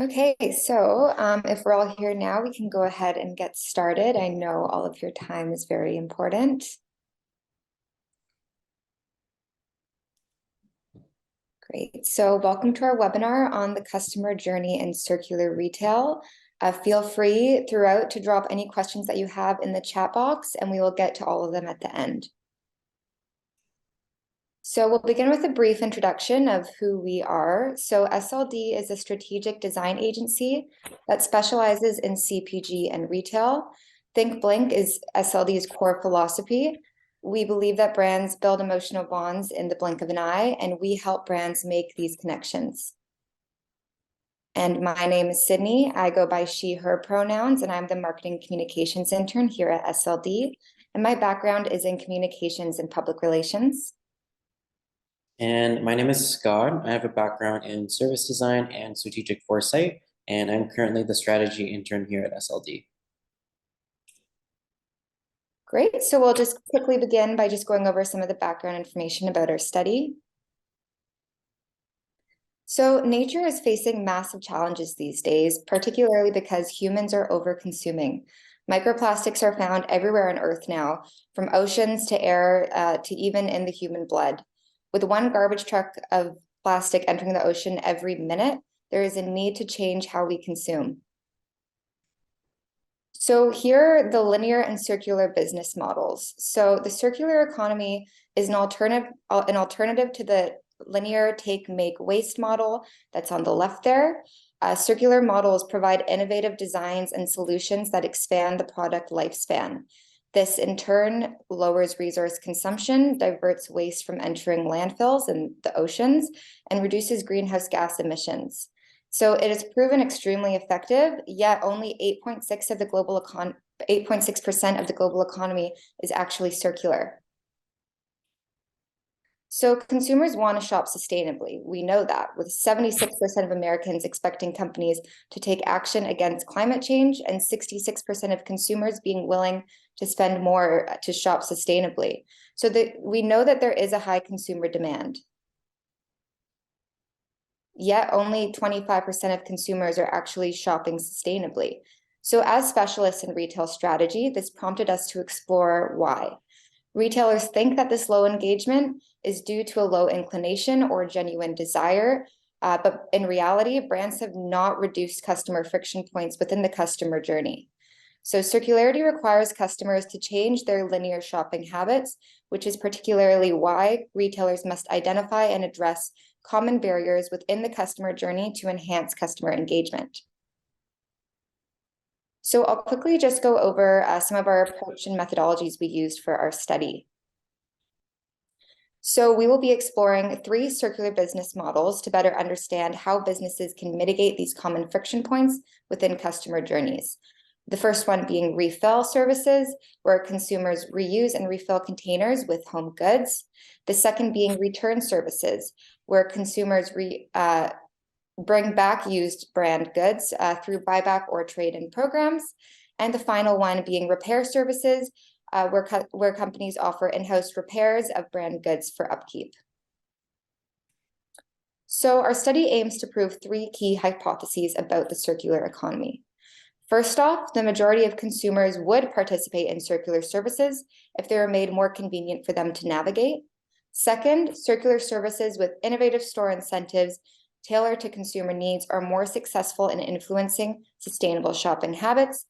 Okay, so if we're all here now, we can go ahead and get started. I know all of your time is very important. Great. So welcome to our webinar on the customer journey and circular retail. Feel free throughout to drop any questions that you have in the chat box, and we will get to all of them at the end. So we'll begin with a brief introduction of who we are. So SLD is a strategic design agency that specializes in CPG and retail. Think Blink is SLD's core philosophy. We believe that brands build emotional bonds in the blink of an eye, and we help brands make these connections. And my name is Sydney. I go by she, her pronouns, and I'm the marketing communications intern here at SLD. And my background is in communications and public relations. And my name is Scott. I have a background in service design and strategic foresight, and I'm currently the strategy intern here at SLD. Great, so we'll just quickly begin by just going over some of the background information about our study. So nature is facing massive challenges these days, particularly because humans are over-consuming. Microplastics are found everywhere on Earth now, from oceans to air to even in the human blood. With one garbage truck of plastic entering the ocean every minute, there is a need to change how we consume. So here are the linear and circular business models. So the circular economy is an alternative to the linear take, make, waste model that's on the left there. Circular models provide innovative designs and solutions that expand the product lifespan. This in turn lowers resource consumption, diverts waste from entering landfills and the oceans, and reduces greenhouse gas emissions. So it has proven extremely effective, yet only 8.6% of the global economy is actually circular. So consumers want to shop sustainably. We know that, with 76% of Americans expecting companies to take action against climate change and 66% of consumers being willing to spend more to shop sustainably. So we know that there is a high consumer demand. Yet only 25% of consumers are actually shopping sustainably. So as specialists in retail strategy, this prompted us to explore why. Retailers think that this low engagement is due to a low inclination or genuine desire, but in reality, brands have not reduced customer friction points within the customer journey. So circularity requires customers to change their linear shopping habits, which is particularly why retailers must identify and address common barriers within the customer journey to enhance customer engagement. So I'll quickly just go over some of our approach and methodologies we used for our study. So we will be exploring 3 circular business models to better understand how businesses can mitigate these common friction points within customer journeys. The first one being refill services, where consumers reuse and refill containers with home goods. The second being return services, where consumers bring back used brand goods through buyback or trade-in programs. And the final one being repair services, where companies offer in-house repairs of brand goods for upkeep. So our study aims to prove 3 key hypotheses about the circular economy. First off, the majority of consumers would participate in circular services if they were made more convenient for them to navigate. Second, circular services with innovative store incentives tailored to consumer needs are more successful in influencing sustainable shopping habits.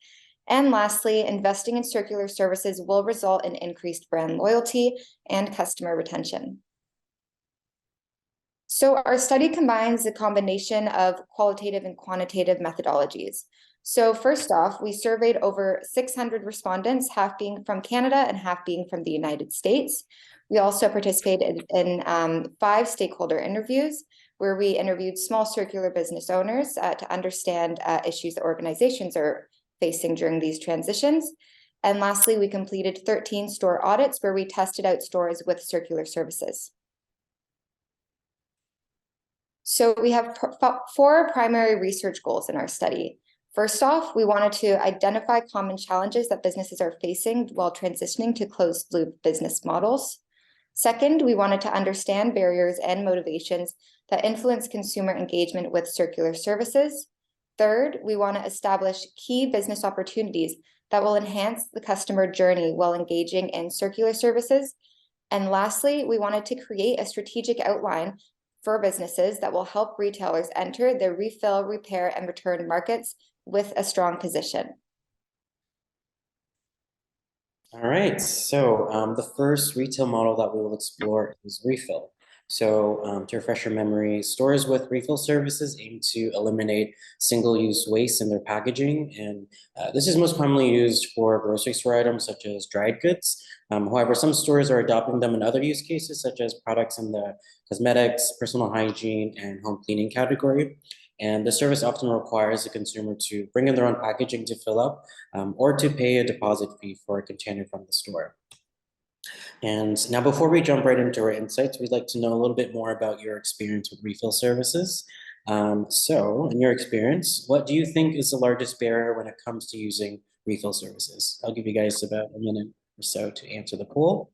And lastly, investing in circular services will result in increased brand loyalty and customer retention. So our study combines a combination of qualitative and quantitative methodologies. So first off, we surveyed over 600 respondents, half being from Canada and half being from the United States. We also participated in 5 stakeholder interviews, where we interviewed small circular business owners to understand issues that organizations are facing during these transitions. And lastly, we completed 13 store audits where we tested out stores with circular services. So we have 4 primary research goals in our study. First off, we wanted to identify common challenges that businesses are facing while transitioning to closed-loop business models. Second, we wanted to understand barriers and motivations that influence consumer engagement with circular services. Third, we want to establish key business opportunities that will enhance the customer journey while engaging in circular services. And lastly, we wanted to create a strategic outline for businesses that will help retailers enter the refill, repair, and return markets with a strong position. All right, so the first retail model that we will explore is refill. So to refresh your memory, stores with refill services aim to eliminate single-use waste in their packaging, and this is most commonly used for grocery store items such as dried goods. However, some stores are adopting them in other use cases, such as products in the cosmetics, personal hygiene, and home cleaning category. And the service often requires the consumer to bring in their own packaging to fill up, or to pay a deposit fee for a container from the store. And now, before we jump right into our insights, we'd like to know a little bit more about your experience with refill services. So, in your experience, what do you think is the largest barrier when it comes to using refill services? I'll give you guys about a minute or so to answer the poll.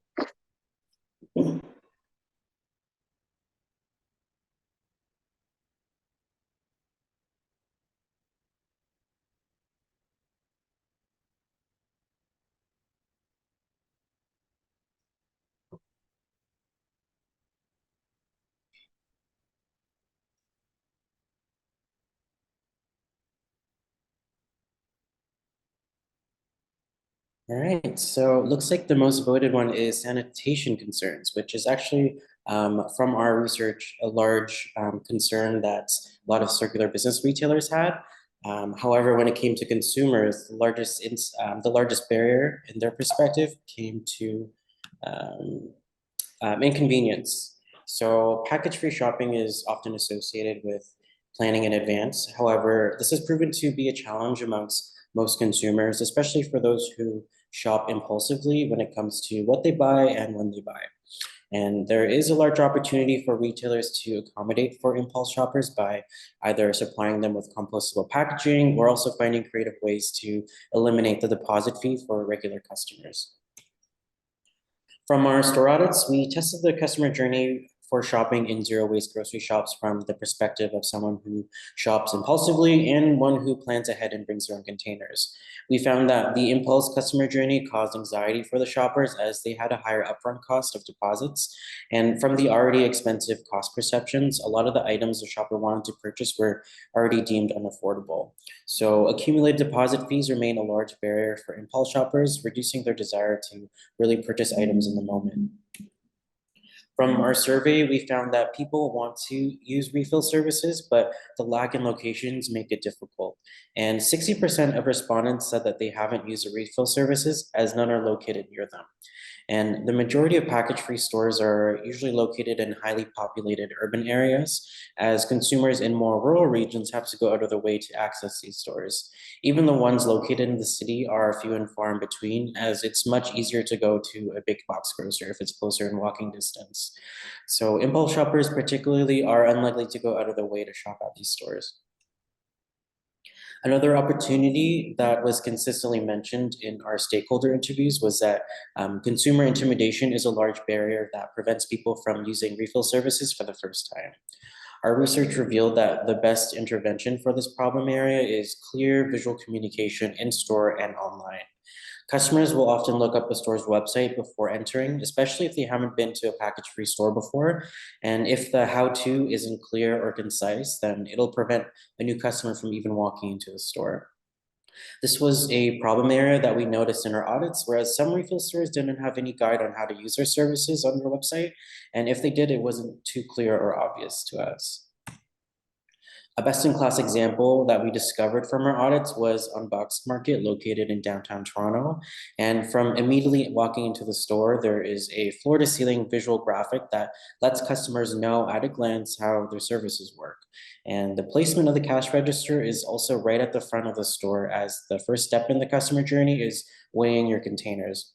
All right, so it looks like the most voted one is sanitation concerns, which is actually from our research a large concern that a lot of circular business retailers had. However, when it came to consumers, the largest barrier in their perspective came to um, inconvenience. So package-free shopping is often associated with planning in advance. However, this has proven to be a challenge amongst most consumers, especially for those who shop impulsively when it comes to what they buy and when they buy. And there is a large opportunity for retailers to accommodate for impulse shoppers by either supplying them with compostable packaging or also finding creative ways to eliminate the deposit fee for regular customers. From our store audits, we tested the customer journey for shopping in zero waste grocery shops from the perspective of someone who shops impulsively and one who plans ahead and brings their own containers. We found that the impulse customer journey caused anxiety for the shoppers as they had a higher upfront cost of deposits. And from the already expensive cost perceptions, a lot of the items the shopper wanted to purchase were already deemed unaffordable. So accumulated deposit fees remain a large barrier for impulse shoppers, reducing their desire to really purchase items in the moment. From our survey, we found that people want to use refill services, but the lack in locations make it difficult. And 60% of respondents said that they haven't used the refill services as none are located near them. And the majority of package-free stores are usually located in highly populated urban areas, as consumers in more rural regions have to go out of their way to access these stores. Even the ones located in the city are few and far in between, as it's much easier to go to a big box grocer if it's closer in walking distance. So impulse shoppers particularly are unlikely to go out of their way to shop at these stores. Another opportunity that was consistently mentioned in our stakeholder interviews was that consumer intimidation is a large barrier that prevents people from using refill services for the first time. Our research revealed that the best intervention for this problem area is clear visual communication in store and online. Customers will often look up a store's website before entering, especially if they haven't been to a package-free store before. And if the how-to isn't clear or concise, then it'll prevent a new customer from even walking into the store. This was a problem area that we noticed in our audits, whereas some refill stores didn't have any guide on how to use their services on their website. And if they did, it wasn't too clear or obvious to us. A best-in-class example that we discovered from our audits was Unboxed Market located in downtown Toronto. And from immediately walking into the store, there is a floor-to-ceiling visual graphic that lets customers know at a glance how their services work. And the placement of the cash register is also right at the front of the store, as the first step in the customer journey is weighing your containers.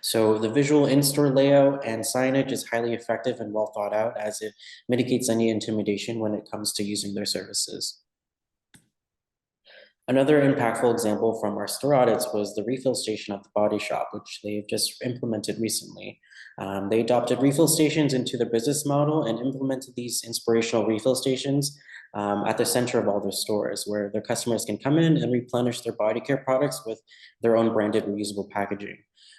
So the visual in-store layout and signage is highly effective and well thought out, as it mitigates any intimidation when it comes to using their services. Another impactful example from our store audits was the refill station at the body shop, which they've just implemented recently. They adopted refill stations into their business model and implemented these inspirational refill stations at the center of all their stores, where their customers can come in and replenish their body care products with their own branded reusable packaging.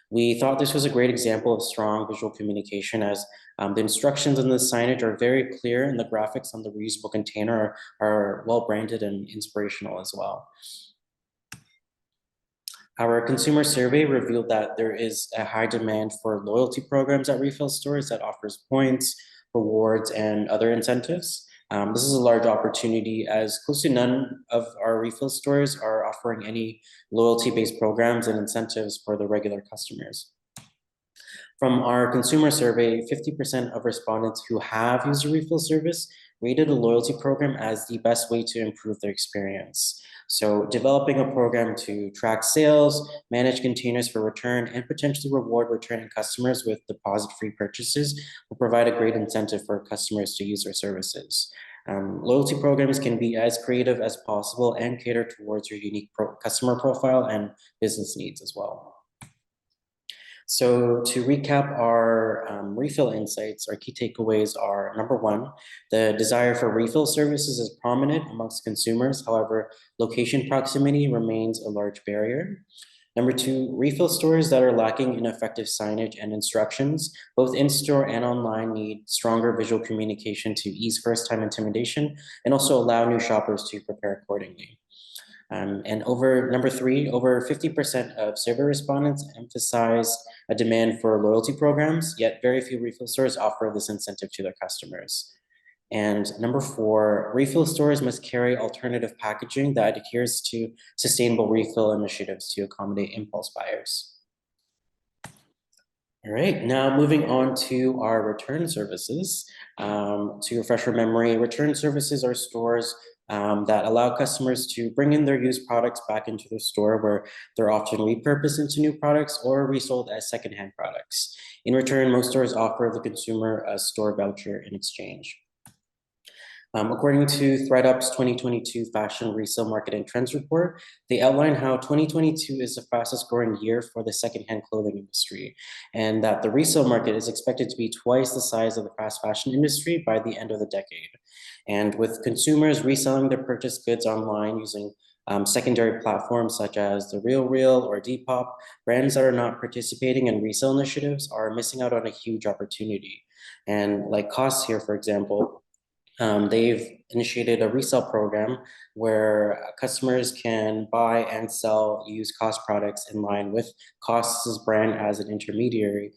We thought this was a great example of strong visual communication, as the instructions on the signage are very clear and the graphics on the reusable container are well branded and inspirational as well. Our consumer survey revealed that there is a high demand for loyalty programs at refill stores that offers points, rewards, and other incentives. This is a large opportunity, as close to none of our refill stores are offering any loyalty-based programs and incentives for the regular customers. From our consumer survey, 50% of respondents who have used a refill service rated a loyalty program as the best way to improve their experience. So developing a program to track sales, manage containers for return, and potentially reward returning customers with deposit-free purchases will provide a great incentive for customers to use our services. Loyalty programs can be as creative as possible and cater towards your unique customer profile and business needs as well. So to recap our refill insights, our key takeaways are: number one, the desire for refill services is prominent amongst consumers. However, location proximity remains a large barrier. Number two, refill stores that are lacking in effective signage and instructions, both in-store and online, need stronger visual communication to ease first-time intimidation and also allow new shoppers to prepare accordingly. And number three, over 50% of survey respondents emphasize a demand for loyalty programs, yet very few refill stores offer this incentive to their customers. And number four, refill stores must carry alternative packaging that adheres to sustainable refill initiatives to accommodate impulse buyers. All right, now moving on to our return services. To refresh your memory, return services are stores that allow customers to bring in their used products back into the store, where they're often repurposed into new products or resold as secondhand products. In return, most stores offer the consumer a store voucher in exchange. According to ThreadUp's 2022 Fashion Resale Market and Trends Report, they outline how 2022 is the fastest growing year for the secondhand clothing industry, and that the resale market is expected to be twice the size of the fast fashion industry by the end of the decade. And with consumers reselling their purchased goods online using secondary platforms such as The RealReal or Depop, brands that are not participating in resale initiatives are missing out on a huge opportunity. And like Costs here, for example, they've initiated a resale program where customers can buy and sell used Cost products in line with Cost's brand as an intermediary,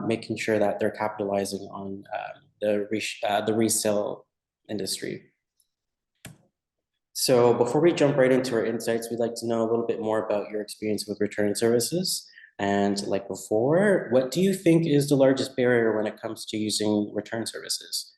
making sure that they're capitalizing on the resale industry. So before we jump right into our insights, we'd like to know a little bit more about your experience with return services. And like before, what do you think is the largest barrier when it comes to using return services?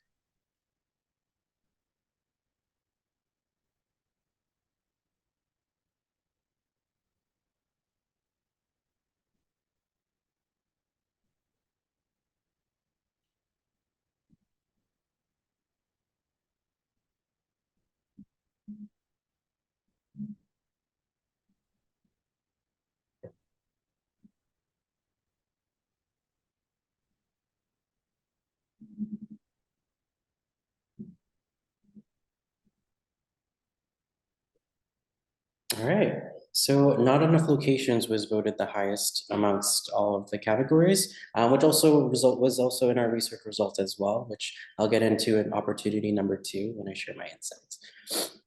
All right. So not enough locations was voted the highest amongst all of the categories, which was also in our research results as well, which I'll get into in opportunity number two when I share my insights.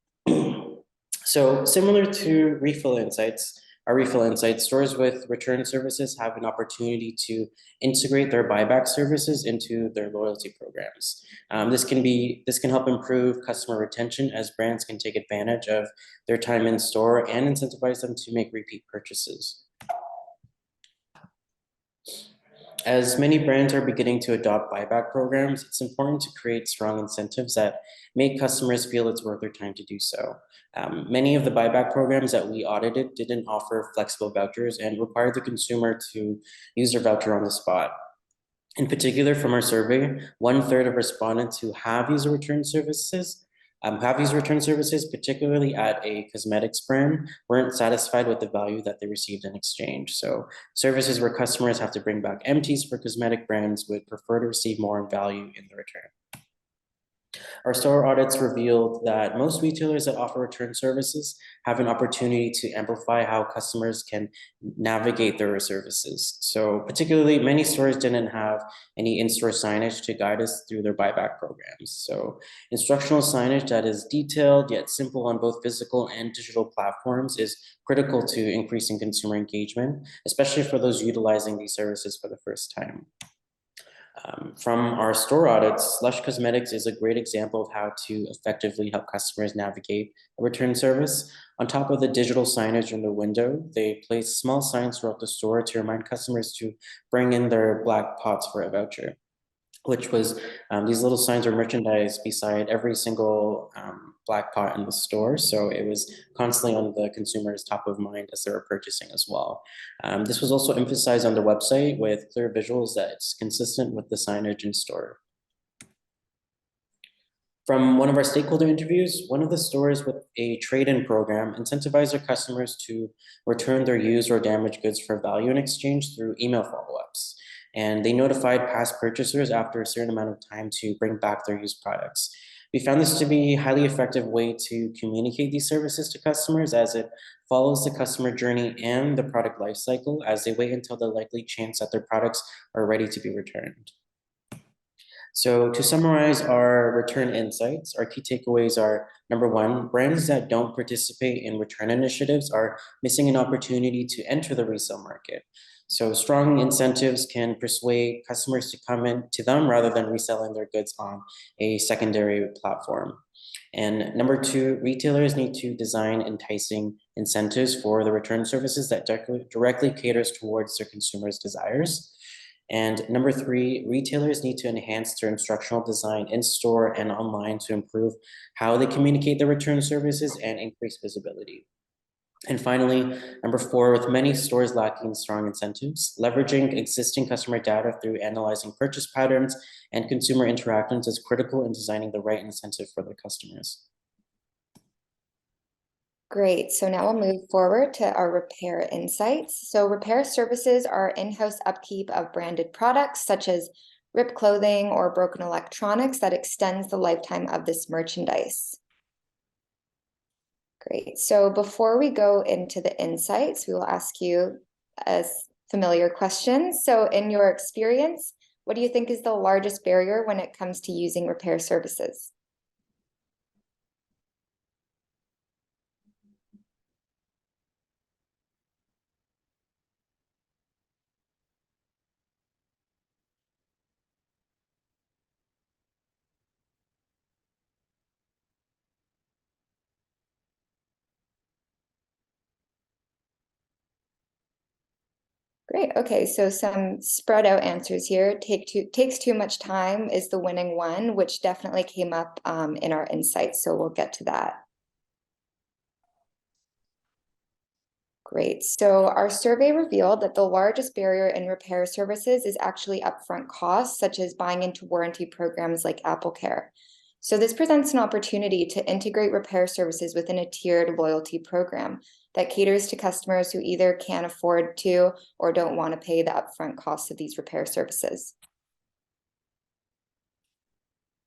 So similar to our refill insights, stores with return services have an opportunity to integrate their buyback services into their loyalty programs. This can help improve customer retention, as brands can take advantage of their time in store and incentivize them to make repeat purchases. As many brands are beginning to adopt buyback programs, it's important to create strong incentives that make customers feel it's worth their time to do so. Many of the buyback programs that we audited didn't offer flexible vouchers and required the consumer to use their voucher on the spot. In particular, from our survey, 1/3 of respondents who have used return services have these return services, particularly at a cosmetics brand, weren't satisfied with the value that they received in exchange. So services where customers have to bring back empties for cosmetic brands would prefer to receive more in value in the return. Our store audits revealed that most retailers that offer return services have an opportunity to amplify how customers can navigate their services. So particularly, many stores didn't have any in-store signage to guide us through their buyback programs. So instructional signage that is detailed yet simple on both physical and digital platforms is critical to increasing consumer engagement, especially for those utilizing these services for the first time. From our store audits, Lush Cosmetics is a great example of how to effectively help customers navigate a return service. On top of the digital signage in the window, they place small signs throughout the store to remind customers to bring in their black pots for a voucher, which was these little signs were merchandised beside every single black pot in the store. So it was constantly on the consumer's top of mind as they were purchasing as well. This was also emphasized on the website with clear visuals that it's consistent with the signage in store. From one of our stakeholder interviews, one of the stores with a trade-in program incentivized their customers to return their used or damaged goods for value in exchange through email follow-ups. And they notified past purchasers after a certain amount of time to bring back their used products. We found this to be a highly effective way to communicate these services to customers, as it follows the customer journey and the product life cycle as they wait until the likely chance that their products are ready to be returned. So to summarize our return insights, our key takeaways are: number one, brands that don't participate in return initiatives are missing an opportunity to enter the resale market. So strong incentives can persuade customers to come in to them rather than reselling their goods on a secondary platform. And number two, retailers need to design enticing incentives for the return services that directly caters towards their consumers' desires. And number three, retailers need to enhance their instructional design in store and online to improve how they communicate their return services and increase visibility. And finally, number four, with many stores lacking strong incentives, leveraging existing customer data through analyzing purchase patterns and consumer interactions is critical in designing the right incentive for their customers. Great. So now we'll move forward to our repair insights. So repair services are in-house upkeep of branded products such as ripped clothing or broken electronics that extends the lifetime of this merchandise. Great. So before we go into the insights, we will ask you a familiar question. So in your experience, what do you think is the largest barrier when it comes to using repair services? Great. Okay, so some spread out answers here. Takes too much time is the winning one, which definitely came up in our insights. So we'll get to that. Great. So our survey revealed that the largest barrier in repair services is actually upfront costs, such as buying into warranty programs like AppleCare. So this presents an opportunity to integrate repair services within a tiered loyalty program that caters to customers who either can't afford to or don't want to pay the upfront costs of these repair services.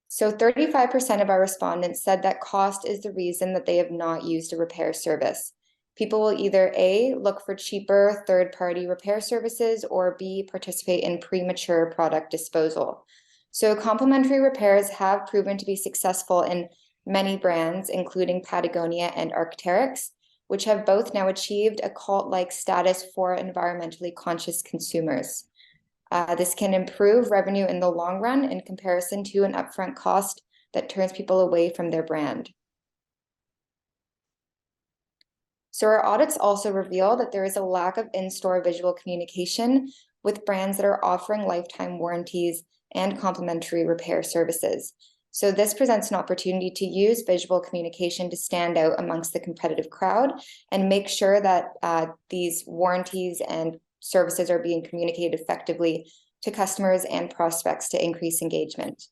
So 35% of our respondents said that cost is the reason that they have not used a repair service. People will either A, look for cheaper third-party repair services, or B, participate in premature product disposal. So complementary repairs have proven to be successful in many brands, including Patagonia and Arc'teryx, which have both now achieved a cult-like status for environmentally conscious consumers. This can improve revenue in the long run in comparison to an upfront cost that turns people away from their brand. So our audits also reveal that there is a lack of in-store visual communication with brands that are offering lifetime warranties and complimentary repair services. So this presents an opportunity to use visual communication to stand out amongst the competitive crowd and make sure that these warranties and services are being communicated effectively to customers and prospects to increase engagement.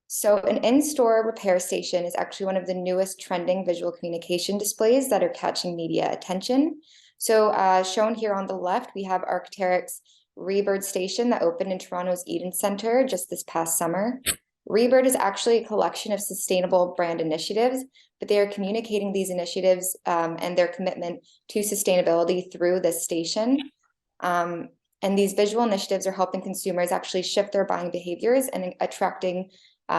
So an in-store repair station is actually one of the newest trending visual communication displays that are catching media attention. So shown here on the left, we have Arc'teryx's Rebird Station that opened in Toronto's Eden Centre just this past summer. Rebird is actually a collection of sustainable brand initiatives, but they are communicating these initiatives and their commitment to sustainability through this station. And these visual initiatives are helping consumers actually shift their buying behaviors and attracting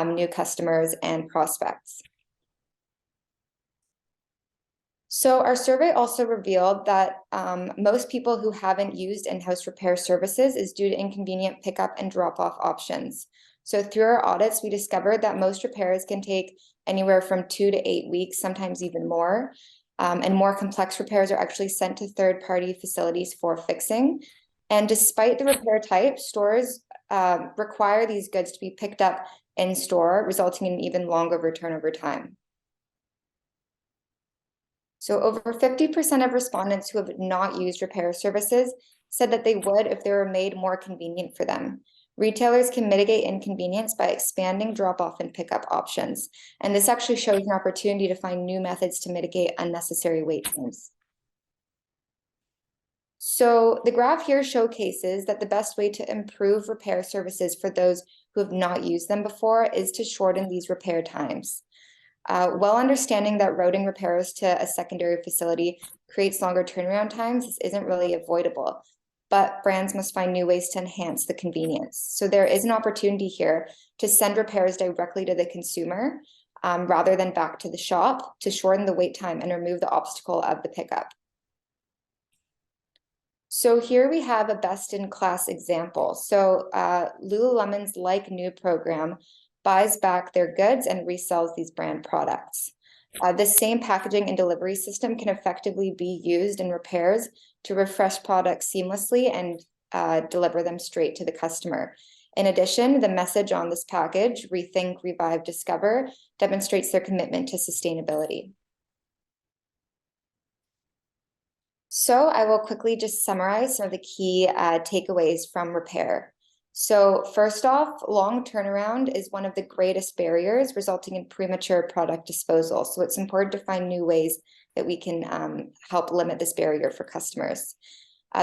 new customers and prospects. So our survey also revealed that most people who haven't used in-house repair services is due to inconvenient pickup and drop-off options. So through our audits, we discovered that most repairs can take anywhere from 2 to 8 weeks, sometimes even more. And more complex repairs are actually sent to third-party facilities for fixing. And despite the repair type, stores require these goods to be picked up in store, resulting in even longer return over time. So over 50% of respondents who have not used repair services said that they would if they were made more convenient for them. Retailers can mitigate inconvenience by expanding drop-off and pickup options. And this actually shows an opportunity to find new methods to mitigate unnecessary wait times. So the graph here showcases that the best way to improve repair services for those who have not used them before is to shorten these repair times. While understanding that routing repairs to a secondary facility creates longer turnaround times, this isn't really avoidable, but brands must find new ways to enhance the convenience. So there is an opportunity here to send repairs directly to the consumer rather than back to the shop to shorten the wait time and remove the obstacle of the pickup. So here we have a best-in-class example. So Lululemon's Like New program buys back their goods and resells these brand products. This same packaging and delivery system can effectively be used in repairs to refresh products seamlessly and deliver them straight to the customer. In addition, the message on this package, Rethink, Revive, Discover, demonstrates their commitment to sustainability. So I will quickly just summarize some of the key takeaways from repair. So first off, long turnaround is one of the greatest barriers, resulting in premature product disposal. So it's important to find new ways that we can help limit this barrier for customers.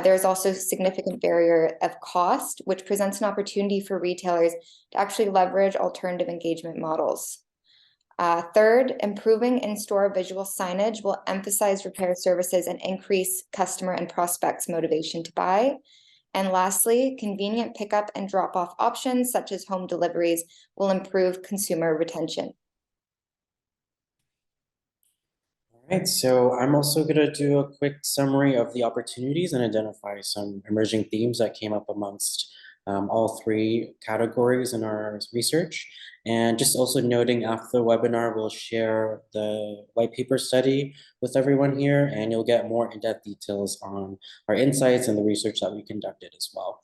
There's also a significant barrier of cost, which presents an opportunity for retailers to actually leverage alternative engagement models. Third, improving in-store visual signage will emphasize repair services and increase customer and prospects' motivation to buy. And lastly, convenient pickup and drop-off options such as home deliveries will improve consumer retention. All right, so I'm also going to do a quick summary of the opportunities and identify some emerging themes that came up amongst all three categories in our research. And just also noting after the webinar, we'll share the white paper study with everyone here, and you'll get more in-depth details on our insights and the research that we conducted as well.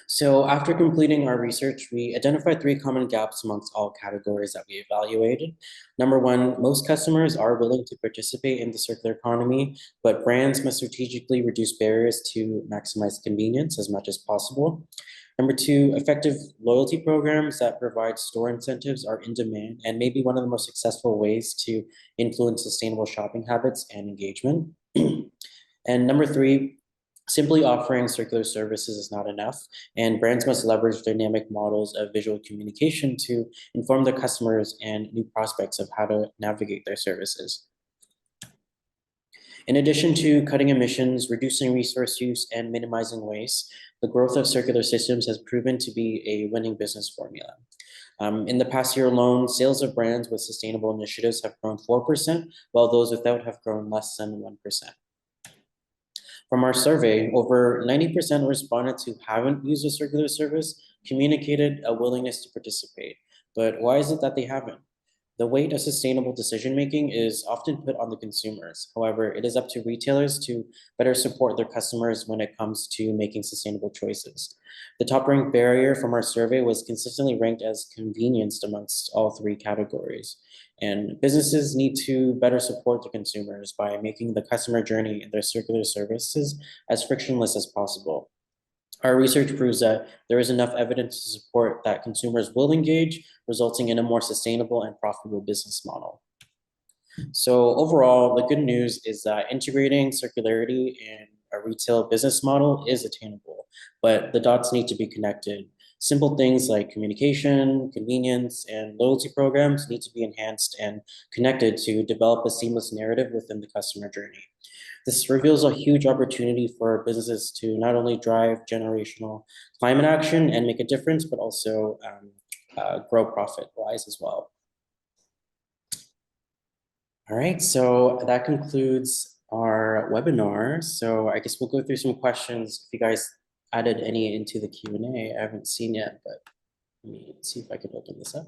So after completing our research, we identified three common gaps amongst all categories that we evaluated. Number one, most customers are willing to participate in the circular economy, but brands must strategically reduce barriers to maximize convenience as much as possible. Number two, effective loyalty programs that provide store incentives are in demand and may be one of the most successful ways to influence sustainable shopping habits and engagement. And number three, simply offering circular services is not enough, and brands must leverage dynamic models of visual communication to inform their customers and new prospects of how to navigate their services. In addition to cutting emissions, reducing resource use, and minimizing waste, the growth of circular systems has proven to be a winning business formula. In the past year alone, sales of brands with sustainable initiatives have grown 4%, while those without have grown less than 1%. From our survey, over 90% of respondents who haven't used a circular service communicated a willingness to participate. But why is it that they haven't? The weight of sustainable decision-making is often put on the consumers. However, it is up to retailers to better support their customers when it comes to making sustainable choices. The top-ranked barrier from our survey was consistently ranked as convenience amongst all three categories. And businesses need to better support the consumers by making the customer journey in their circular services as frictionless as possible. Our research proves that there is enough evidence to support that consumers will engage, resulting in a more sustainable and profitable business model. So overall, the good news is that integrating circularity in a retail business model is attainable, but the dots need to be connected. Simple things like communication, convenience, and loyalty programs need to be enhanced and connected to develop a seamless narrative within the customer journey. This reveals a huge opportunity for businesses to not only drive generational climate action and make a difference, but also grow profit-wise as well. All right, so that concludes our webinar. So I guess we'll go through some questions. If you guys added any into the Q&A, I haven't seen yet, but let me see if I can open this up.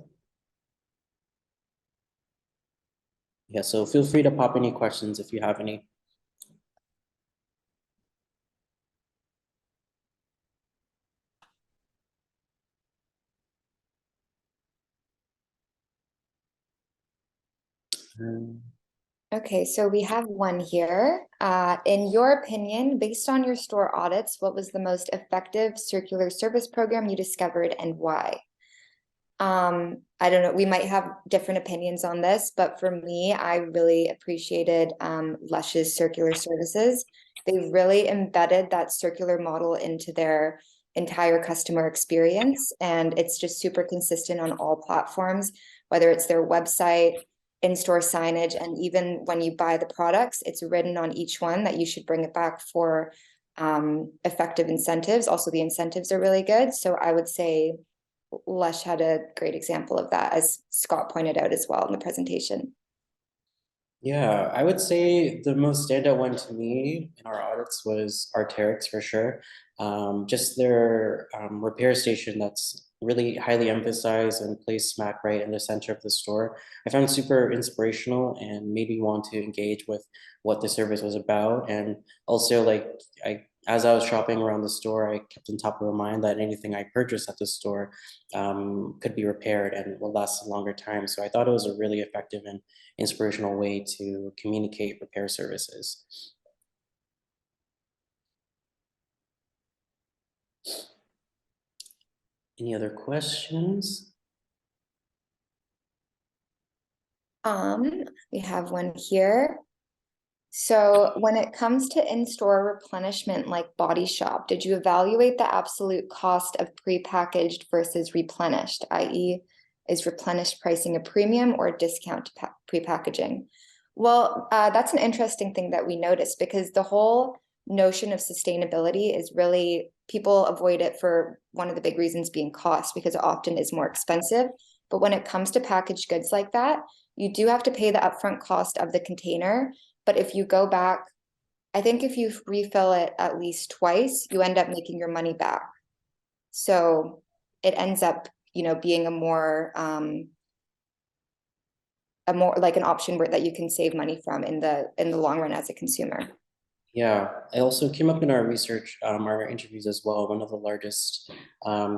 Yeah, so feel free to pop any questions if you have any. Okay, so we have one here. In your opinion, based on your store audits, what was the most effective circular service program you discovered and why? I don't know, we might have different opinions on this, but for me, I really appreciated Lush's circular services. They really embedded that circular model into their entire customer experience, and it's just super consistent on all platforms, whether it's their website, in-store signage, and even when you buy the products, it's written on each one that you should bring it back for effective incentives. Also, the incentives are really good. So I would say Lush had a great example of that, as Scott pointed out as well in the presentation. Yeah, I would say the most standout one to me in our audits was Arc'teryx for sure. Just their repair station that's really highly emphasized and placed smack right in the center of the store. I found super inspirational and made me want to engage with what the service was about. And also, like, as I was shopping around the store, I kept on top of my mind that anything I purchased at the store could be repaired and will last a longer time. So I thought it was a really effective and inspirational way to communicate repair services. Any other questions? We have one here. So when it comes to in-store replenishment like Body Shop, did you evaluate the absolute cost of prepackaged versus replenished, i.e., is replenished pricing a premium or a discount to prepackaging? Well, that's an interesting thing that we noticed, because the whole notion of sustainability is really, people avoid it for one of the big reasons being cost, because it often is more expensive. But when it comes to packaged goods like that, you do have to pay the upfront cost of the container. But if you go back, I think if you refill it at least twice, you end up making your money back. So it ends up, being a more like an option that you can save money from in the long run as a consumer. Yeah, it also came up in our research, our interviews as well. One of the largest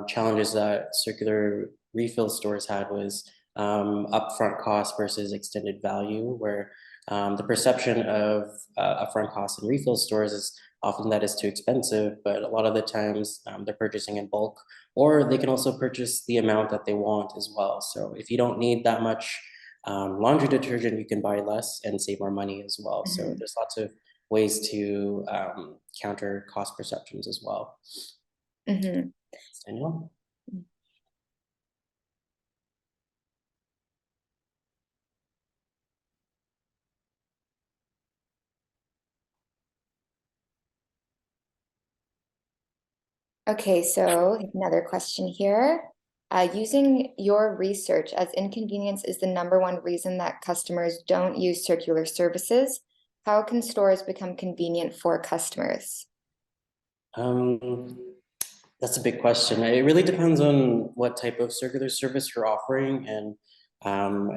challenges that circular refill stores had was upfront cost versus extended value, where the perception of upfront costs in refill stores is often that it's too expensive, but a lot of the times they're purchasing in bulk, or they can also purchase the amount that they want as well. So if you don't need that much laundry detergent, you can buy less and save more money as well. So there's lots of ways to counter cost perceptions as well. Daniel? Okay, so another question here. Using your research, as inconvenience is the #1 reason that customers don't use circular services, how can stores become convenient for customers? That's a big question. It really depends on what type of circular service you're offering, and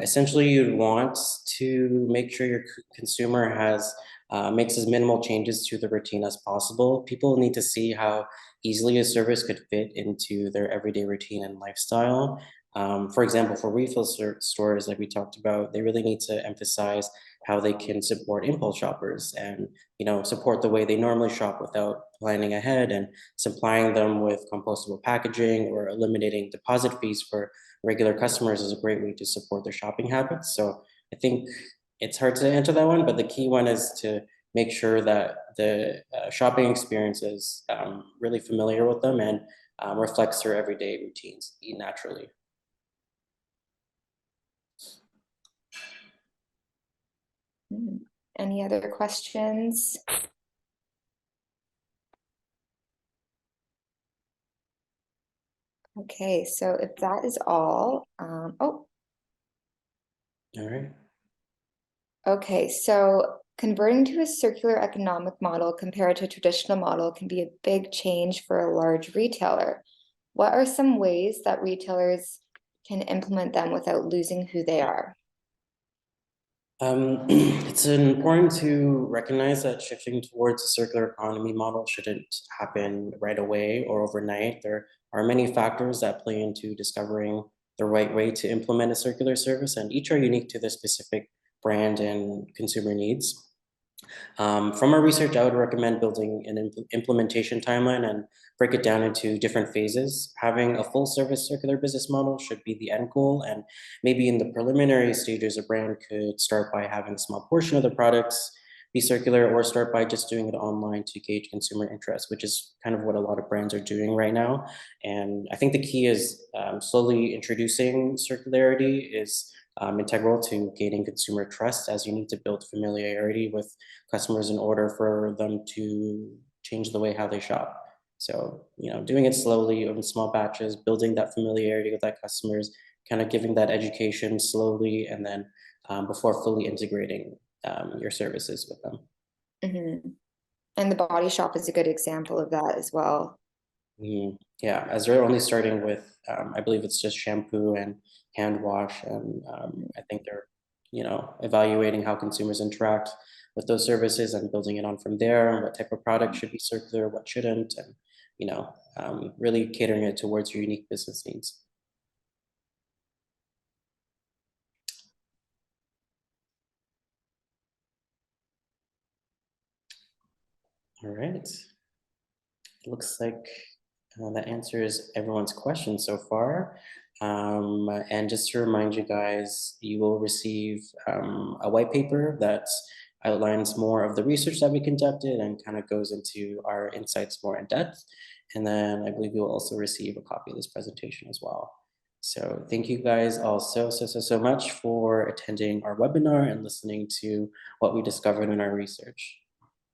essentially you'd want to make sure your consumer makes as minimal changes to the routine as possible. People need to see how easily a service could fit into their everyday routine and lifestyle. For example, for refill stores, like we talked about, they really need to emphasize how they can support impulse shoppers and support the way they normally shop without planning ahead, and supplying them with compostable packaging or eliminating deposit fees for regular customers is a great way to support their shopping habits. So I think it's hard to answer that one, but the key one is to make sure that the shopping experience is really familiar with them and reflects their everyday routines naturally. Any other questions? Okay, so if that is all, All right. okay, so converting to a circular economic model compared to a traditional model can be a big change for a large retailer. What are some ways that retailers can implement them without losing who they are? It's important to recognize that shifting towards a circular economy model shouldn't happen right away or overnight. There are many factors that play into discovering the right way to implement a circular service, and each are unique to the specific brand and consumer needs. From our research, I would recommend building an implementation timeline and break it down into different phases. Having a full service circular business model should be the end goal. And maybe in the preliminary stages, a brand could start by having a small portion of the products be circular, or start by just doing it online to gauge consumer interest, which is kind of what a lot of brands are doing right now. And I think the key is slowly introducing circularity is integral to gaining consumer trust, as you need to build familiarity with customers in order for them to change the way how they shop. So, doing it slowly in small batches, building that familiarity with that customers, kind of giving that education slowly, and then before fully integrating your services with them. Mhm. And the body shop is a good example of that as well. Yeah, as they're only starting with, I believe it's just shampoo and hand wash, and I think they're, evaluating how consumers interact with those services and building it on from there, and what type of product should be circular, what shouldn't, and really catering it towards your unique business needs. All right, looks like that answers everyone's questions so far. And just to remind you guys, you will receive a white paper that outlines more of the research that we conducted and kind of goes into our insights more in depth. And then I believe you will also receive a copy of this presentation as well. So thank you guys all so much for attending our webinar and listening to what we discovered in our research.